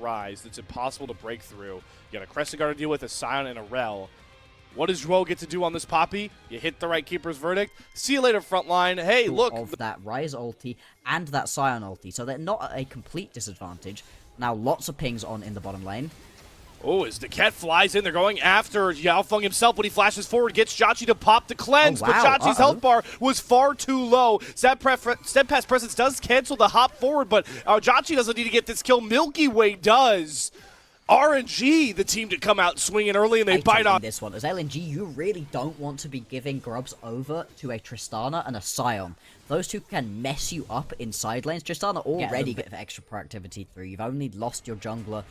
Rise that's impossible to break through. You got a Crescent Guard to deal with, a Scion, and a Rel. What does Zhuo get to do on this Poppy? You hit the right Keeper's Verdict. See you later, frontline. Hey, look. Of that Rise ulti and that Scion ulti, so they're not at a complete disadvantage. Now lots of pings on in the bottom lane. Oh, as Niket flies in, they're going after Yaofeng himself when he flashes forward, gets Jhachi to pop the cleanse, but Jhachi's health bar was far too low. Steadfast Presence does cancel the hop forward, but Jhachi doesn't need to get this kill. Milky Way does. RNG, the team to come out swinging early, and they bite on this one. As LNG, you really don't want to be giving grubs over to a Tristana and a Scion. Those two can mess you up in side lanes. Tristana already get extra proactivity through. You've only lost your jungler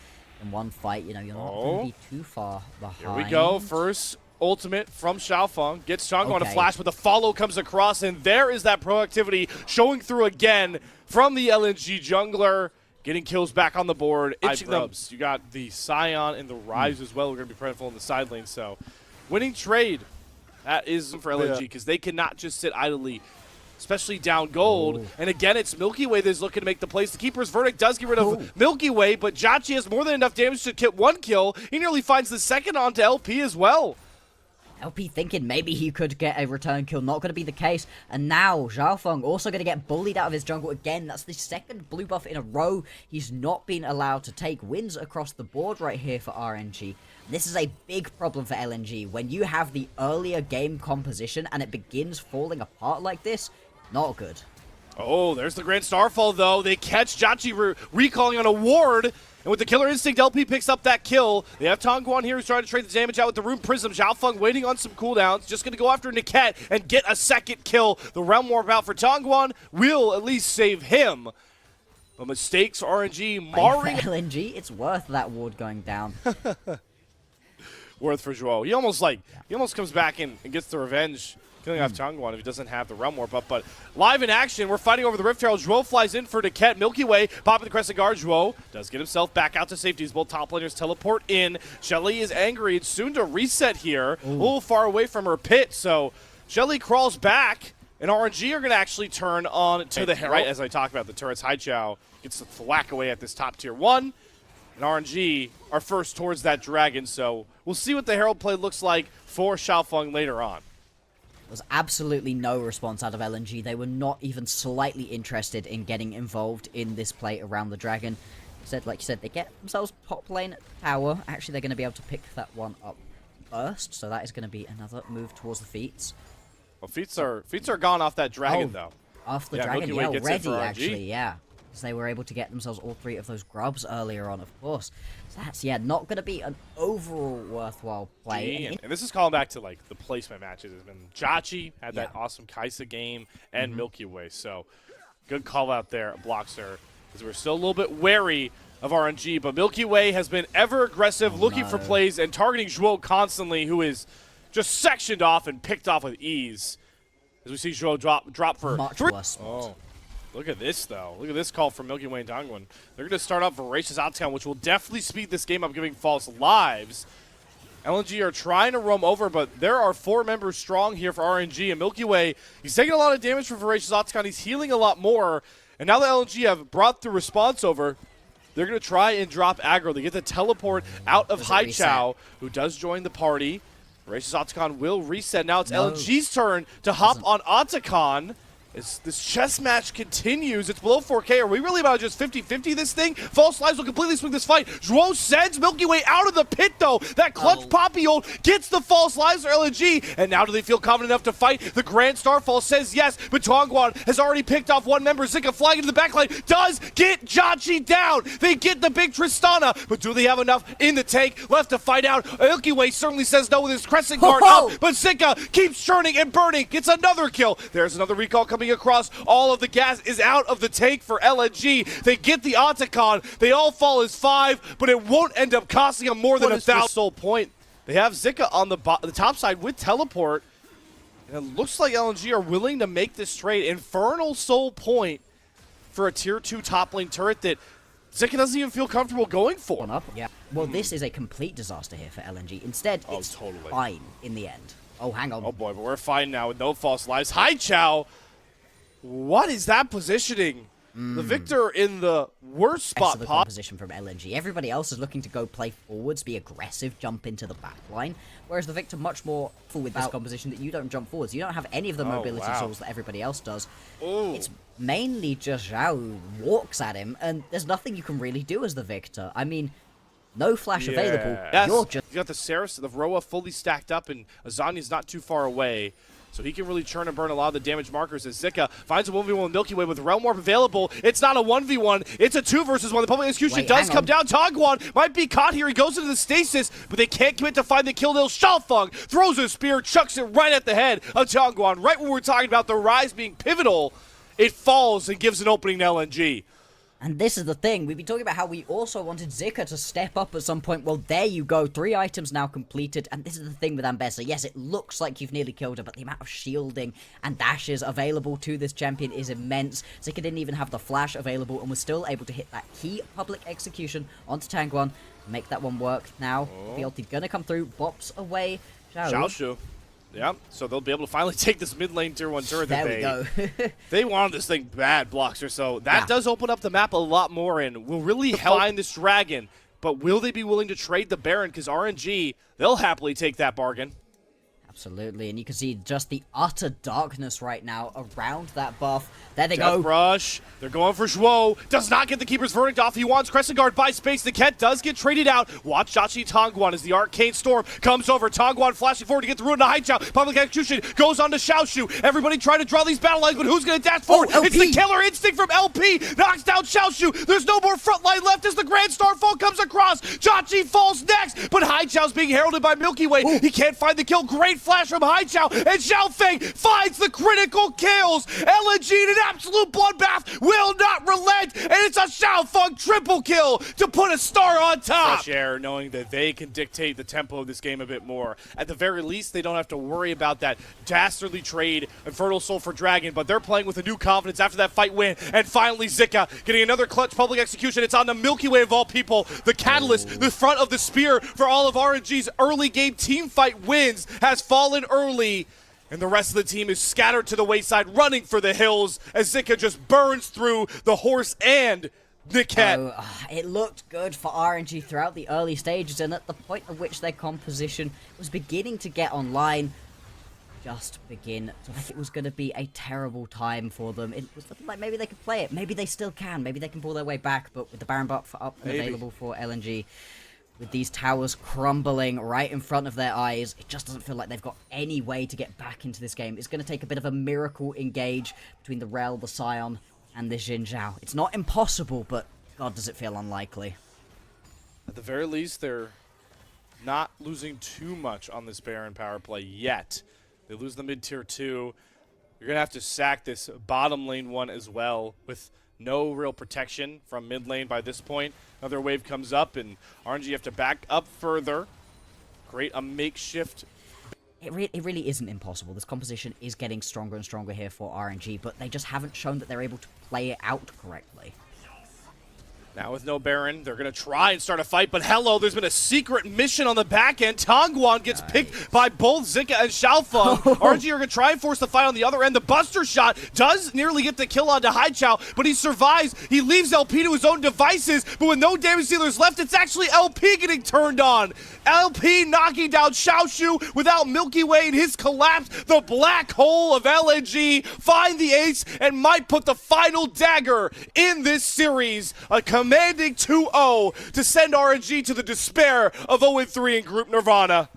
in one fight. You know, you're not going to be too far behind. Here we go. First ultimate from Xiaofeng. Gets Changguan on a flash, but the follow comes across, and there is that proactivity showing through again from the LNG jungler. Getting kills back on the board. You got the Scion and the Rise as well. We're going to be plentiful in the side lane. So, winning trade, that is for LNG, because they cannot just sit idly, especially down gold. And again, it's Milky Way that's looking to make the plays. The Keeper's Verdict does get rid of Milky Way, but Jhachi has more than enough damage to get one kill. He nearly finds the second onto LP as well. LP thinking maybe he could get a return kill, not going to be the case. And now Xiaofeng also going to get bullied out of his jungle again. That's the second blue buff in a row he's not been allowed to take. Wins across the board right here for RNG. This is a big problem for LNG. When you have the earlier game composition and it begins falling apart like this, not good. Oh, there's the Grand Starfall, though. They catch Jhachi recalling on a ward. And with the Killer Instinct, LP picks up that kill. They have Tongguan here who's trying to trade the damage out with the Rune Prism. Xiaofeng waiting on some cooldowns. Just going to go after Niket and get a second kill. The Realm Warp out for Tongguan will at least save him. But mistakes RNG marring LNG, it's worth that ward going down. Worth for Zhuo. He almost comes back and gets the revenge, killing off Tongguan if he doesn't have the Realm Warp up. But live in action, we're fighting over the Rift Herald. Zhuo flies in for Niket. Milky Way popping the Crescent Guard. Zhuo does get himself back out to safety as both top laners teleport in. Shelly is angry. It's soon to reset here. A little far away from her pit, so Shelly crawls back, and RNG are going to actually turn on to the Herald. Right as I talk about the turrets, Haichao gets the thwack away at this top tier 1. And RNG are first towards that dragon, so we'll see what the Herald play looks like for Xiaofeng later on. There was absolutely no response out of LNG. They were not even slightly interested in getting involved in this play around the dragon. Like you said, they get themselves top lane tower. Actually, they're going to be able to pick that one up first, so that is going to be another move towards the feats. Well, feats are gone off that dragon, though. Off the dragon, yeah, already, actually, yeah. So they were able to get themselves all 3 of those grubs earlier on, of course. So that's, yeah, not going to be an overall worthwhile play. And this is calling back to, like, the placement matches. It's been Jhachi had that awesome Kai'Sa game and Milky Way. So good call out there, Bloxer, because we're still a little bit wary of RNG. But Milky Way has been ever aggressive, looking for plays and targeting Zhuo constantly, who is just sectioned off and picked off with ease. As we see Zhuo drop for much worse. Look at this, though. Look at this call from Milky Way and Tongguan. They're going to start off Voracious Outcome, which will definitely speed this game up, giving false lives. LNG are trying to roam over, but there are 4 members strong here for RNG. And Milky Way, he's taking a lot of damage from Voracious Outcome. He's healing a lot more. And now that LNG have brought the response over, they're going to try and drop aggro. They get the teleport out of Haichao, who does join the party. Voracious Otacon will reset. Now it's LNG's turn to hop on Otacon. As this chess match continues, it's below 4K. Are we really about just 50-50 this thing? False Lives will completely swing this fight. Zhuo sends Milky Way out of the pit, though. That clutch Poppy ult gets the False Lives for LNG. And now do they feel confident enough to fight? The Grand Starfall says yes, but Tongguan has already picked off one member. Zika flying into the backline does get Jhachi down. They get the big Tristana, but do they have enough in the tank left to fight out? Milky Way certainly says no with his Crescent Guard up, but Zika keeps churning and burning. Gets another kill. There's another recall coming across. All of the gas is out of the tank for LNG. They get the Otacon. They all fall as 5, but it won't end up costing them more than 1,000 soul point. They have Zika on the top side with teleport. And it looks like LNG are willing to make this trade. Infernal soul point for a tier 2 top lane turret that Zika doesn't even feel comfortable going for. Yeah. Well, this is a complete disaster here for LNG. Instead, it's fine in the end. Oh, hang on. Oh boy, but we're fine now with no false lives. Haichao. What is that positioning? The Victor in the worst spot the composition from LNG. Everybody else is looking to go play forwards, be aggressive, jump into the back line, whereas the Victor much more full with this composition that you don't jump forwards. You don't have any of the mobility tools that everybody else does. It's mainly just Zhao who walks at him, and there's nothing you can really do as the Victor. I mean, no flash available. Yes. You're just... You got the Saris, the Roa fully stacked up, and Azania's not too far away. So he can really churn and burn a lot of the damage markers as Zika finds a 1v1 with Milky Way with Realm Warp available. It's not a 1v1, it's a 2 versus 1. The public execution does come down. Tongguan might be caught here. He goes into the stasis, but they can't commit to find the kill. Xiaofeng throws a spear, chucks it right at the head of Tongguan. Right when we're talking about the rise being pivotal, it falls and gives an opening to LNG. And this is the thing, we've been talking about how we also wanted Zika to step up at some point. Well, there you go, 3 items now completed, and this is the thing with Ambessa. Yes, it looks like you've nearly killed her, but the amount of shielding and dashes available to this champion is immense. Zika didn't even have the flash available and was still able to hit that key public execution onto Tongguan, make that one work. Now, the ulti gonna come through, bops away Xiaoshu. Yeah, so they'll be able to finally take this mid lane tier 1 turret that we go. they wanted this thing bad, Bloxer, so that does open up the map a lot more and will really help find this dragon. But will they be willing to trade the Baron? Because RNG, they'll happily take that bargain. Absolutely, and you can see just the utter darkness right now around that buff. There they Death go. Rush. They're going for Zhuo. Does not get the Keeper's Verdict off. He wants Crescent Guard by space. The Ket does get traded out. Watch Jachi Tongguan as the Arcane Storm comes over. Tongguan flashing forward to get the Ruin to Haichao. Public execution goes on to Xiaoshu. Everybody trying to draw these battle lines, but who's going to dash forward? It's the Killer Instinct from LP. Knocks down Xiaoshu. There's no more front line left as the Grand Starfall comes across. Jachi falls next, but Haichao's being heralded by Milky Way. He can't find the kill. Great flash from Haichao, and Xiaofeng finds the critical kills. LNG in an absolute bloodbath will not relent, and it's a Xiaofeng triple kill to put a star on top. Fresh air, knowing that they can dictate the tempo of this game a bit more. At the very least, they don't have to worry about that dastardly trade, Infernal Soul for Dragon, but they're playing with a new confidence after that fight win, and finally Zika getting another clutch public execution. It's on the Milky Way of all people. The catalyst, the front of the spear for all of RNG's early game team fight wins has fallen early, and the rest of the team is scattered to the wayside, running for the hills as Zika just burns through the horse and the Ket. It looked good for RNG throughout the early stages, and at the point at which their composition was beginning to get online, just begin to like it was going to be a terrible time for them. It was looking like maybe they could play it, maybe they still can, maybe they can pull their way back, but with the Baron buff up and available for LNG, with these towers crumbling right in front of their eyes, it just doesn't feel like they've got any way to get back into this game. It's going to take a bit of a miracle engage between the Rel, the Scion, and the Xin Zhao. It's not impossible, but God, does it feel unlikely. At the very least, they're not losing too much on this Baron power play yet. They lose the mid-tier 2. You're going to have to sack this bottom lane 1 as well, with no real protection from mid lane by this point. Another wave comes up, and RNG have to back up further. Create a makeshift. It really isn't impossible. This composition is getting stronger and stronger here for RNG, but they just haven't shown that they're able to play it out correctly. Now with no Baron, they're going to try and start a fight, but hello, there's been a secret mission on the back end. Tongguan gets picked by both Zika and Xiaofeng. RNG are going to try and force the fight on the other end. The Buster Shot does nearly get the kill onto Haichao, but he survives. He leaves LP to his own devices, but with no damage dealers left, it's actually LP getting turned on. LP knocking down Xiaoshu without Milky Way in his collapse. The black hole of LNG find the ace and might put the final dagger in this series. A commanding 2-0 to send RNG to the despair of 0-3 in Group Nirvana.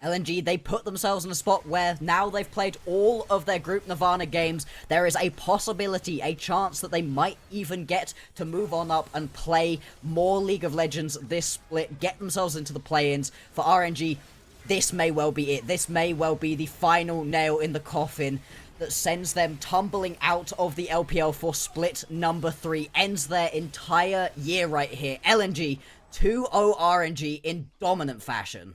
LNG, they put themselves in a spot where now they've played all of their Group Nirvana games. There is a possibility, a chance that they might even get to move on up and play more League of Legends this split, get themselves into the play-ins. For RNG, this may well be it. This may well be the final nail in the coffin that sends them tumbling out of the LPL for split number 3. Ends their entire year right here. LNG 2-0 RNG in dominant fashion.